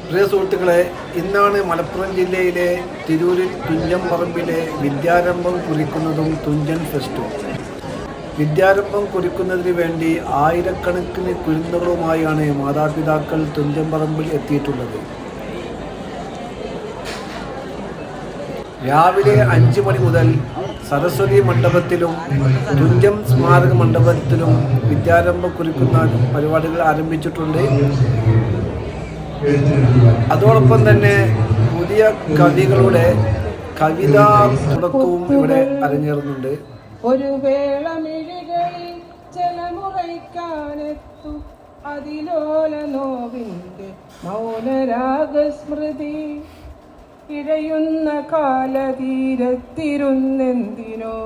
പ്രിയ സുഹൃത്തുക്കളെ, ഇന്നാണ് മലപ്പുറം ജില്ലയിലെ തിരൂരിൽ തുഞ്ചൻ പറമ്പിലെ വിദ്യാരംഭം കുറിക്കുന്നതും തുഞ്ചൻ ഫെസ്റ്റും. വിദ്യാരംഭം കുറിക്കുന്നതിന് വേണ്ടി ആയിരക്കണക്കിന് കുരുന്നുകളുമായാണ് മാതാപിതാക്കൾ തുഞ്ചൻ പറമ്പിൽ എത്തിയിട്ടുള്ളത്. രാവിലെ 5 മണി മുതൽ സരസ്വതി മണ്ഡപത്തിലും തുഞ്ചൻ സ്മാരക മണ്ഡപത്തിലും വിദ്യാരംഭം കുറിക്കുന്ന പരിപാടികൾ ആരംഭിച്ചിട്ടുണ്ട്. അതോടൊപ്പം തന്നെ പുതിയ കവികളുടെ കവിതാ തുടക്കവും ഇവിടെ അരങ്ങേറുന്നുണ്ട്. ഒരു വേളമിഴികളിൽ ജലമുറയ്ക്കാനെത്തു അതിലോല നോവിൻ്റെ മൗനരാഗസ്മൃതി ഇഴയുന്ന കാലതീരത്തിരുന്നെന്തിനോ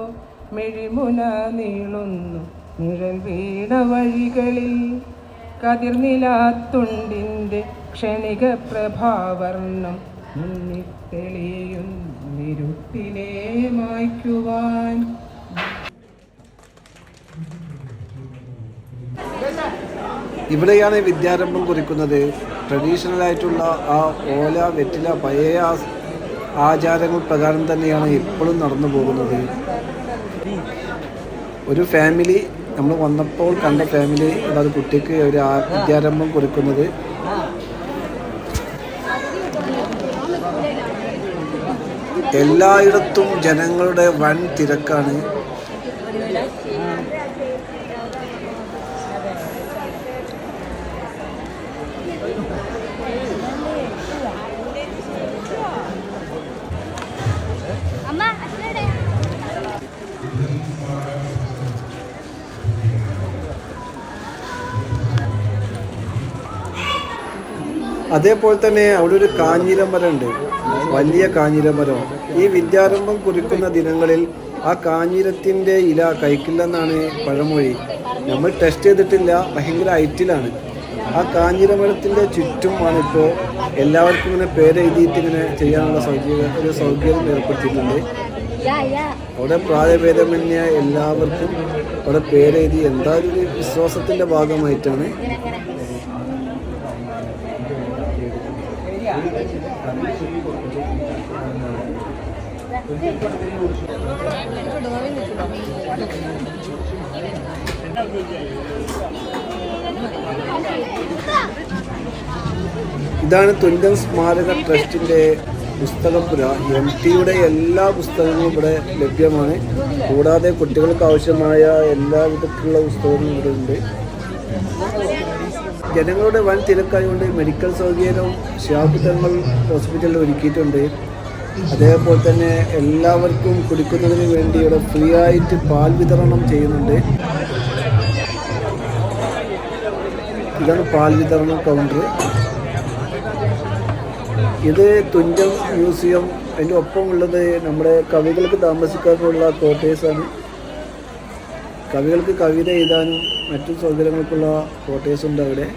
മിഴിമുന നീളുന്നു നിഴൽ വീണ വഴികളിൽ കതിർനിലാത്തുണ്ടിൻ്റെ ക്ഷണിക പ്രഭാവർണം മുന്നിൽ തെളിയുന്നിരുട്ടിനെ മായ്ക്കുവാൻ. ഇവിടെയാണ് വിദ്യാരംഭം കുറിക്കുന്നത്. ട്രഡീഷണൽ ആയിട്ടുള്ള ആ ഓല വെറ്റില പഴയ ആചാരങ്ങൾ പ്രകാരം തന്നെയാണ് ഇപ്പോഴും നടന്നു പോകുന്നത്. ഒരു ഫാമിലി, നമ്മൾ വന്നപ്പോൾ കണ്ട ഫാമിലി, അതായത് കുട്ടിക്ക് ഒരു വിദ്യാരംഭം കുറിക്കുന്നത്. എല്ലായിടത്തും ജനങ്ങളുടെ വൻ തിരക്കാണ്. അതേപോലെ തന്നെ അവിടെ ഒരു കാഞ്ഞിരമരം ഉണ്ട്, വലിയ കാഞ്ഞിരമരം. ഈ വിദ്യാരംഭം കുറിക്കുന്ന ദിനങ്ങളിൽ ആ കാഞ്ഞിരത്തിൻ്റെ ഇല കഴിക്കില്ലെന്നാണ് പഴമൊഴി. നമ്മൾ ടെസ്റ്റ് ചെയ്തിട്ടില്ല, ഭയങ്കര ഹൈറ്റിലാണ്. ആ കാഞ്ഞിരമരത്തിൻ്റെ ചുറ്റുമാണ് ഇപ്പോൾ എല്ലാവർക്കും ഇങ്ങനെ പേരെഴുതിയിട്ട് ഇങ്ങനെ ചെയ്യാനുള്ള സൗകര്യം ഏർപ്പെടുത്തിയിട്ടുണ്ട്. അവിടെ പ്രായഭേദമന്യ എല്ലാവർക്കും അവിടെ പേരെഴുതി, എന്തായാലും ഒരു വിശ്വാസത്തിൻ്റെ ഭാഗമായിട്ടാണ്. ഇതാണ് തുഞ്ചൻ സ്മാരക ട്രസ്റ്റിൻ്റെ പുസ്തകപ്പുര. MTയുടെ എല്ലാ പുസ്തകങ്ങളും ഇവിടെ ലഭ്യമാണ്. കൂടാതെ കുട്ടികൾക്ക് ആവശ്യമായ എല്ലാ വിധത്തിലുള്ള പുസ്തകങ്ങളും ഇവിടെ ഉണ്ട്. ജനങ്ങളുടെ വൻ തിരക്കായതുകൊണ്ട് മെഡിക്കൽ സൗകര്യവും ഷിഹാബ് തങ്ങൾ ഹോസ്പിറ്റലിൽ ഒരുക്കിയിട്ടുണ്ട്. അതേപോലെ തന്നെ എല്ലാവർക്കും കുടിക്കുന്നതിന് വേണ്ടി ഇവിടെ ഫ്രീ ആയിട്ട് പാൽ വിതരണം ചെയ്യുന്നുണ്ട്. ഇതാണ് പാൽ വിതരണ കൗണ്ടർ. ഇത് തുഞ്ചൻ മ്യൂസിയം. അതിൻ്റെ ഒപ്പമുള്ളത് നമ്മുടെ കവികൾക്ക് താമസിക്കാനുള്ള ക്വാർട്ടേഴ്സാണ്. കവികൾക്ക് കവിത എഴുതാനും മറ്റു സൗകര്യങ്ങൾക്കുള്ള ക്വാർട്ടേഴ്സ് ഉണ്ട് അവിടെ.